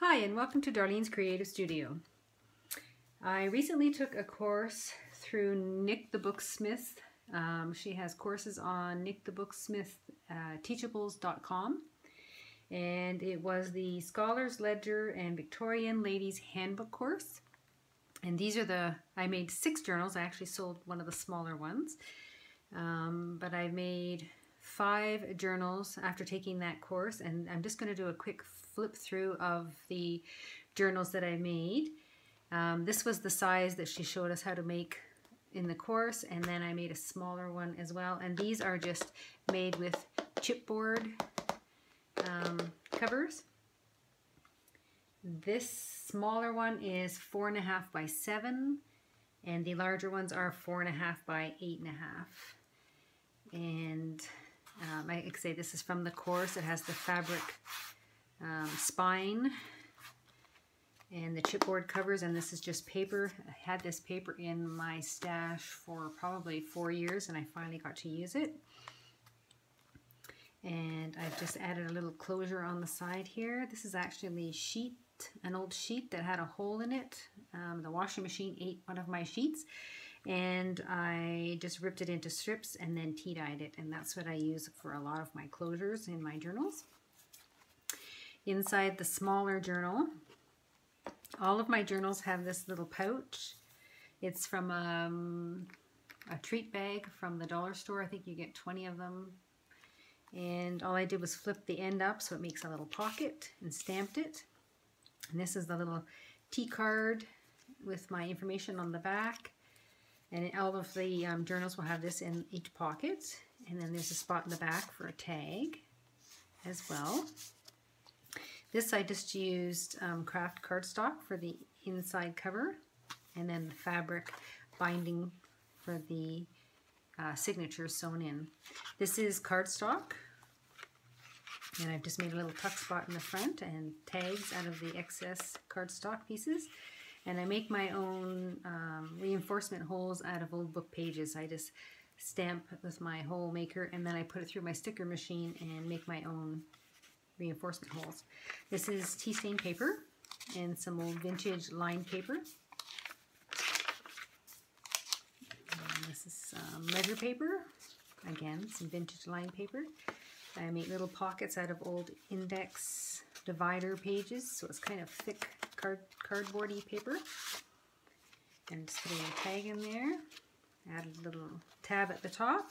Hi, and welcome to Darlene's Creative Studio. I recently took a course through Nik the Booksmith. She has courses on Nik the Booksmith teachables.com, and it was the Scholars Ledger and Victorian Ladies Handbook course. And these are I made 6 journals. I actually sold one of the smaller ones, but I made 5 journals after taking that course, and I'm just going to do a quick flip through of the journals that I made. This was the size that she showed us how to make in the course, and then I made a smaller one as well, and these are just made with chipboard covers. This smaller one is 4.5 by 7, and the larger ones are 4.5 by 8.5. And like I say, this is from the course. It has the fabric spine and the chipboard covers, and this is just paper. I had this paper in my stash for probably 4 years, and I finally got to use it. And I've just added a little closure on the side here. This is actually sheet, an old sheet that had a hole in it. The washing machine ate one of my sheets, and I just ripped it into strips and then tea-dyed it, and that's what I use for a lot of my closures in my journals. Inside the smaller journal, all of my journals have this little pouch. It's from a treat bag from the dollar store. I think you get 20 of them. And all I did was flip the end up so it makes a little pocket, and stamped it. And this is the little tea card with my information on the back. And all of the journals will have this in each pocket. And then there's a spot in the back for a tag as well. This I just used craft cardstock for the inside cover, and then the fabric binding for the signature sewn in. This is cardstock, and I've just made a little tuck spot in the front and tags out of the excess cardstock pieces. And I make my own reinforcement holes out of old book pages. I just stamp with my hole maker, and then I put it through my sticker machine and make my own reinforcement holes. This is tea stain paper and some old vintage lined paper. And this is measure paper. Again, some vintage lined paper. I make little pockets out of old index divider pages, so it's kind of thick cardboardy paper. And just put a little tag in there. Add a little tab at the top.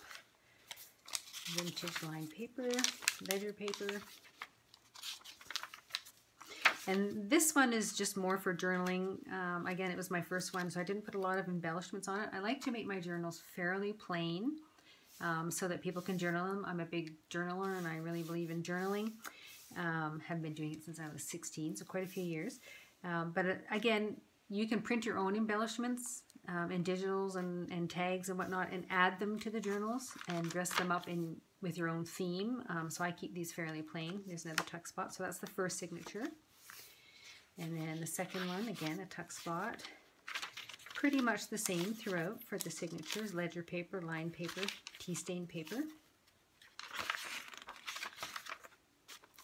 Vintage lined paper, ledger paper. And this one is just more for journaling. Again, it was my first one, so I didn't put a lot of embellishments on it. I like to make my journals fairly plain so that people can journal them. I'm a big journaler, and I really believe in journaling. Have been doing it since I was 16, so quite a few years. But again, you can print your own embellishments and digitals and tags and whatnot, and add them to the journals and dress them up with your own theme. So I keep these fairly plain. There's another tuck spot, so that's the first signature. And then the second one, again, a tuck spot. Pretty much the same throughout for the signatures: ledger paper, lined paper, tea stain paper.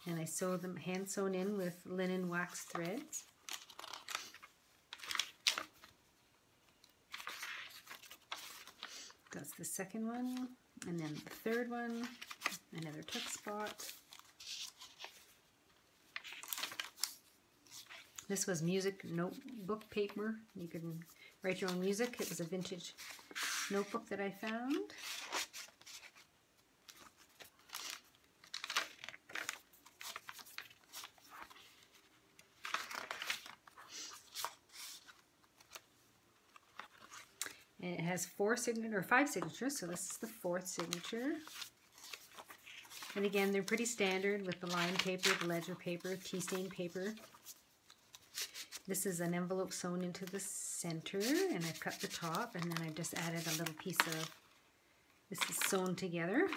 And I sew them hand sewn in with linen wax threads. That's the second one. And then the third one, another tuck spot. This was music notebook paper. You can write your own music. It was a vintage notebook that I found. And it has 5 signatures, so this is the 4th signature. And again, they're pretty standard with the lined paper, the ledger paper, tea stain paper. This is an envelope sewn into the center, and I've cut the top, and then I've just added a little piece of, this is sewn together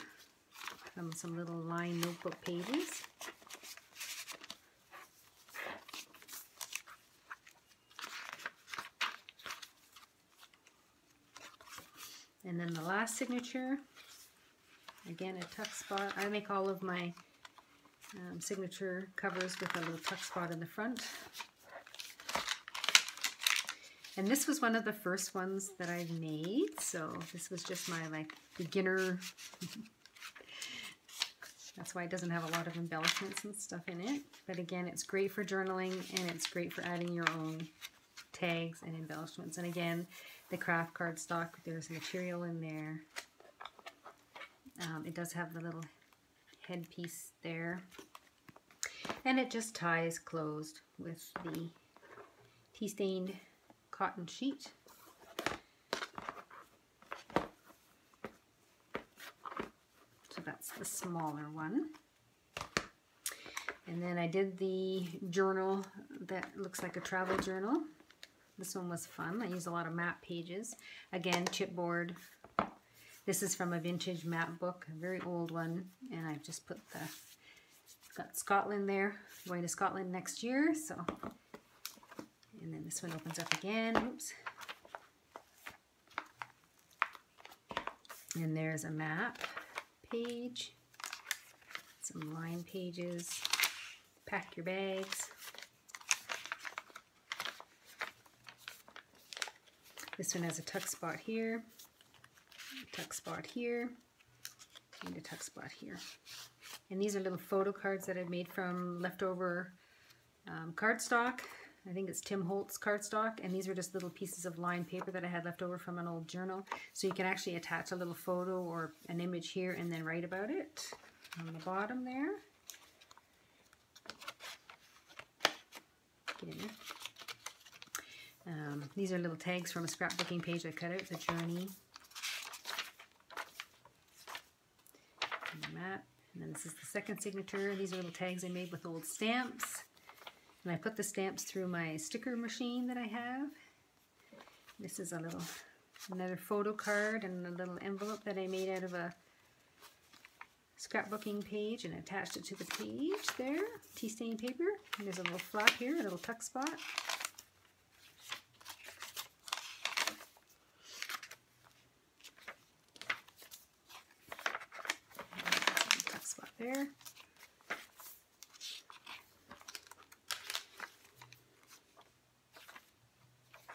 from some little lined notebook pages. And then the last signature, again a tuck spot. I make all of my signature covers with a little tuck spot in the front. And this was one of the first ones that I made, so this was just my like beginner. That's why it doesn't have a lot of embellishments and stuff in it. But again, it's great for journaling, and it's great for adding your own tags and embellishments. And again, the craft cardstock, there's material in there. It does have the little headpiece there. And it just ties closed with the tea-stained cotton sheet. So that's the smaller one. And then I did the journal that looks like a travel journal. This one was fun. I used a lot of map pages. Again, chipboard. This is from a vintage map book, a very old one. And I've just put the, got Scotland there. Going to Scotland next year, so. And then this one opens up again. Oops. And there's a map page. Some line pages. Pack your bags. This one has a tuck spot here, a tuck spot here, and a tuck spot here. And these are little photo cards that I've made from leftover cardstock. I think it's Tim Holtz cardstock, and these are just little pieces of lined paper that I had left over from an old journal. So you can actually attach a little photo or an image here and then write about it on the bottom there. Get in there. These are little tags from a scrapbooking page I cut out, the journey. And the map. And then this is the second signature. These are little tags I made with old stamps. And I put the stamps through my sticker machine that I have. This is another photo card and a little envelope that I made out of a scrapbooking page and attached it to the page there. Tea stain paper. And there's a little flap here, a little tuck spot. Tuck spot there.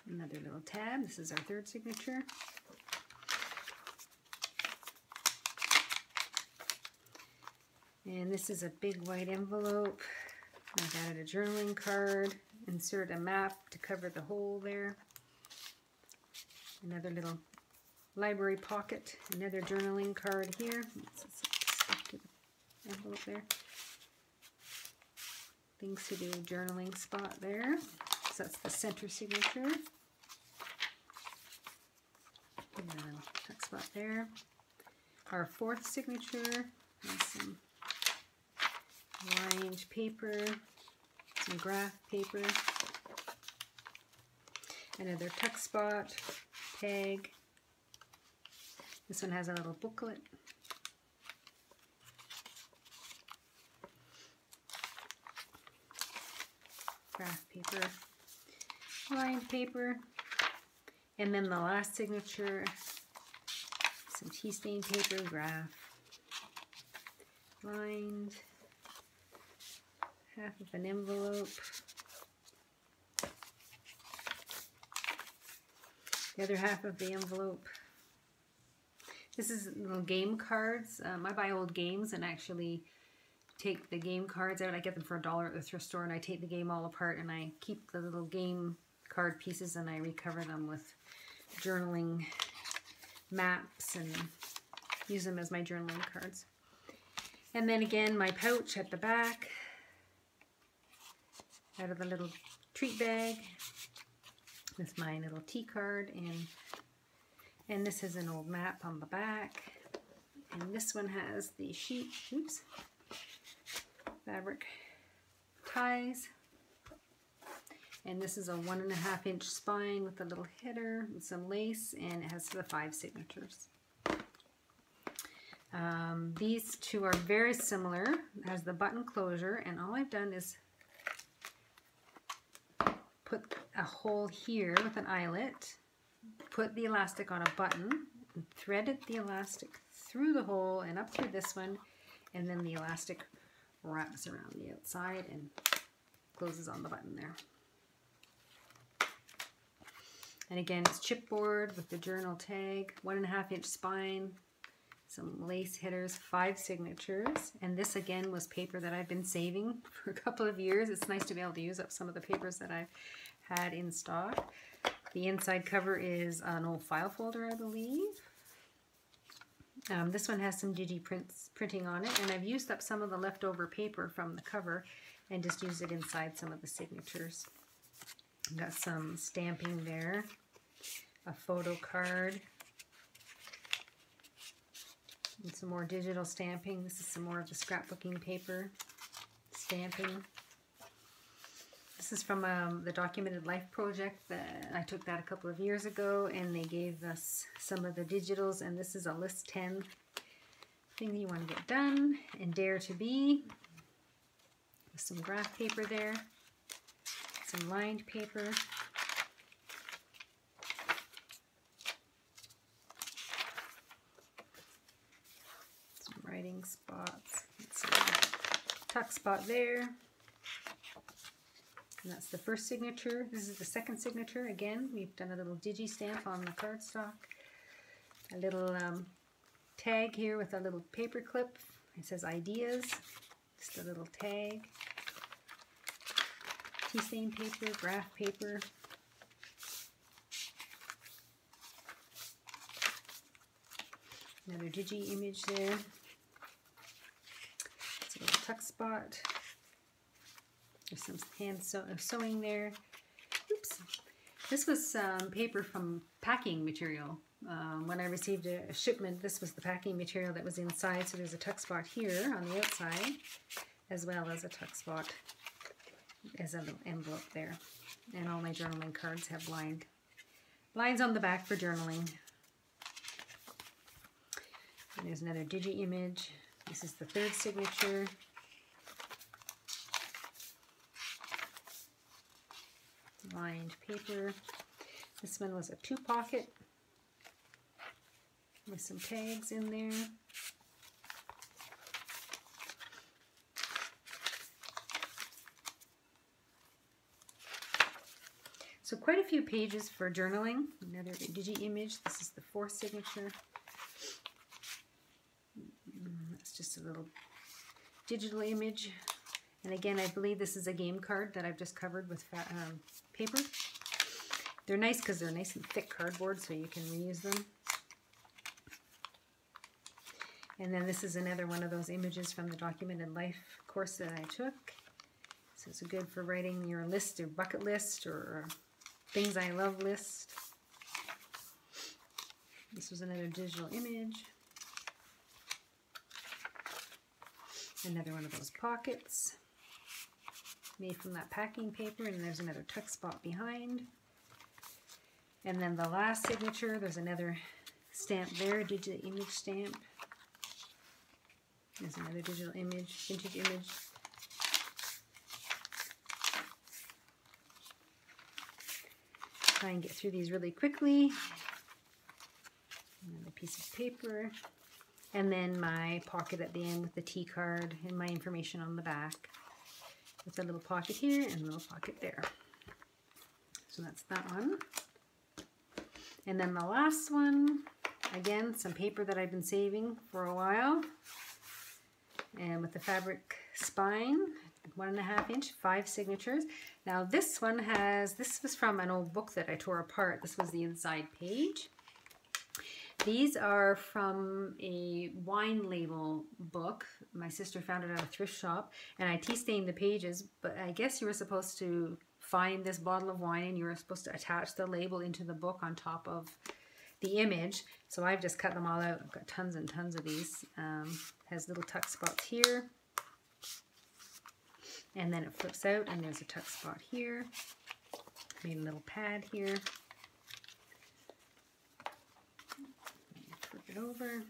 Another little tab. This is our third signature. And this is a big white envelope. I've added a journaling card. Insert a map to cover the hole there. Another little library pocket. Another journaling card here. Stuck to the envelope there. Things to do journaling spot there. So that's the center signature. And a little tuck spot there. Our fourth signature has some lined paper, some graph paper, another tuck spot, tag. This one has a little booklet. Graph paper, lined paper, and then the last signature, some tea stain paper, graph, lined, half of an envelope, the other half of the envelope. This is little game cards. I buy old games and actually take the game cards out. I get them for $1 at the thrift store, and I take the game all apart and I keep the little game card pieces and I recover them with journaling maps and use them as my journaling cards. And then again, my pouch at the back out of the little treat bag with my little tea card, and this is an old map on the back, and this one has the sheet, oops, fabric ties, and this is a 1.5 inch spine with a little header and some lace, and it has the 5 signatures. These two are very similar. It has the button closure, and all I've done is put a hole here with an eyelet, put the elastic on a button, and threaded the elastic through the hole and up through this one, and then the elastic wraps around the outside and closes on the button there. And again, it's chipboard with the journal tag, 1.5 inch spine, some lace headers, 5 signatures. And this again was paper that I've been saving for a couple of years. It's nice to be able to use up some of the papers that I've had in stock. The inside cover is an old file folder, I believe. This one has some printing on it, and I've used up some of the leftover paper from the cover and just used it inside some of the signatures. Got some stamping there, a photo card, and some more digital stamping. This is some more of the scrapbooking paper stamping. This is from the Documented Life project. I took that a couple of years ago, and they gave us some of the digitals, and this is a list 10 thing that you want to get done and dare to be. With some graph paper there, some lined paper, some writing spots, let's see, tuck spot there. And that's the first signature. This is the second signature. Again, we've done a little digi stamp on the cardstock. A little tag here with a little paper clip. It says ideas. Just a little tag. Tea stain paper, graph paper. Another digi image there. It's a little tuck spot. There's some hand sewing there. Oops. This was paper from packing material. When I received a shipment, this was the packing material that was inside. So there's a tuck spot here on the outside, as well as a tuck spot as a little envelope there. And all my journaling cards have lines on the back for journaling. And there's another digi image. This is the third signature. Lined paper. This one was a 2-pocket with some tags in there. So quite a few pages for journaling. Another digi image. This is the 4th signature. That's just a little digital image. And again, I believe this is a game card that I've just covered with paper. They're nice because they're nice and thick cardboard, so you can reuse them. And then this is another one of those images from the Documented Life course that I took. So it's good for writing your list or bucket list or things I love list. This was another digital image. Another one of those pockets made from that packing paper, and there's another tuck spot behind. And then the last signature, there's another stamp there, digital image stamp. There's another digital image, vintage image. Try and get through these really quickly. Another piece of paper. And then my pocket at the end with the T card and my information on the back. With a little pocket here and a little pocket there. So that's that one. And then the last one, again, some paper that I've been saving for a while. And with the fabric spine, 1.5 inch, 5 signatures. Now this one this was from an old book that I tore apart. This was the inside page. These are from a wine label book. My sister found it at a thrift shop, and I tea stained the pages, but I guess you were supposed to find this bottle of wine and you were supposed to attach the label into the book on top of the image. So I've just cut them all out. I've got tons and tons of these. Has little tuck spots here. And then it flips out and there's a tuck spot here. Made a little pad here. Flip it over.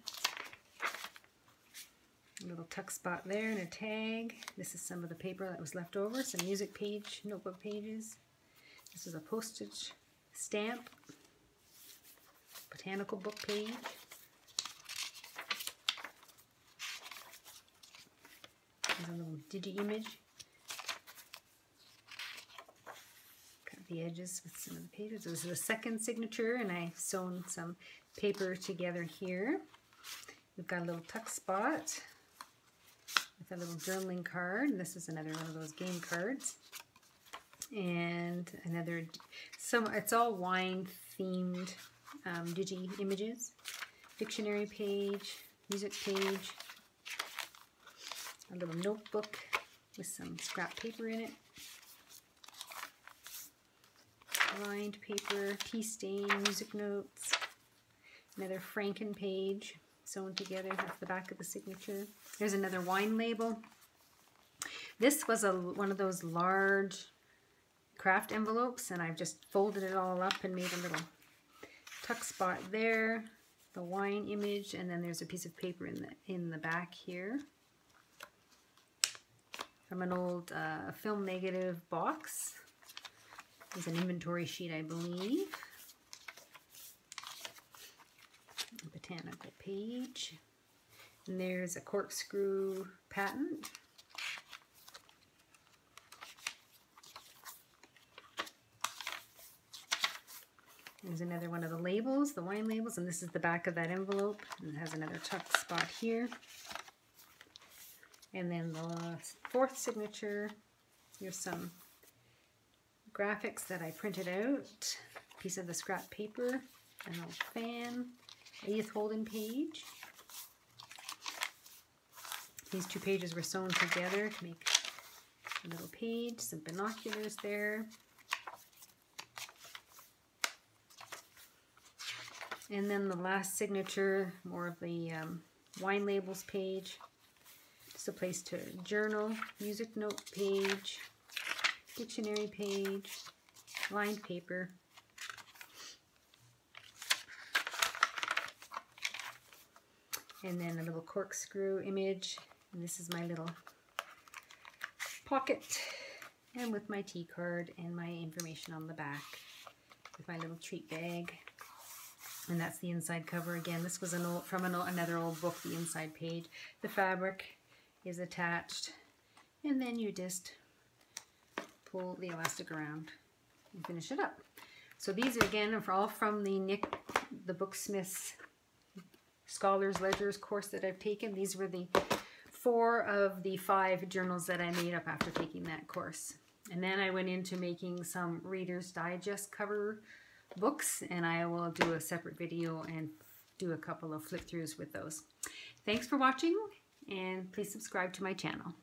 A little tuck spot there and a tag. This is some of the paper that was left over. Some music page, notebook pages. This is a postage stamp. Botanical book page. There's a little digi-image. Cut the edges with some of the pages. This is the second signature, and I've sewn some paper together here. We've got a little tuck spot with a little journaling card. And this is another one of those game cards. And another, it's all wine themed digi images. Dictionary page, music page, a little notebook with some scrap paper in it. Lined paper, tea stain, music notes. Another Franken page sewn together with the back of the signature. There's another wine label. This was one of those large craft envelopes, and I've just folded it all up and made a little tuck spot there. The wine image, and then there's a piece of paper in the back here from an old film negative box. There's an inventory sheet, I believe. A botanical page. And there's a corkscrew patent. There's another one of the labels, the wine labels, and this is the back of that envelope. And it has another tuck spot here. And then the fourth signature, here's some graphics that I printed out. A piece of the scrap paper, an old fan, a Edith Holden page. These two pages were sewn together to make a little page, some binoculars there. And then the last signature, more of the wine labels page. Just a place to journal, music note page, dictionary page, lined paper. And then a little corkscrew image. And this is my little pocket. And with my tea card and my information on the back. With my little treat bag. And that's the inside cover again. This was from another old book, the inside page. The fabric is attached. And then you just pull the elastic around and finish it up. So these again are all from the Nik the Booksmith Scholar's Ledgers course that I've taken. These were the 4 of the 5 journals that I made up after taking that course. And then I went into making some Reader's Digest cover books, and I will do a separate video and do a couple of flip throughs with those. Thanks for watching, and please subscribe to my channel.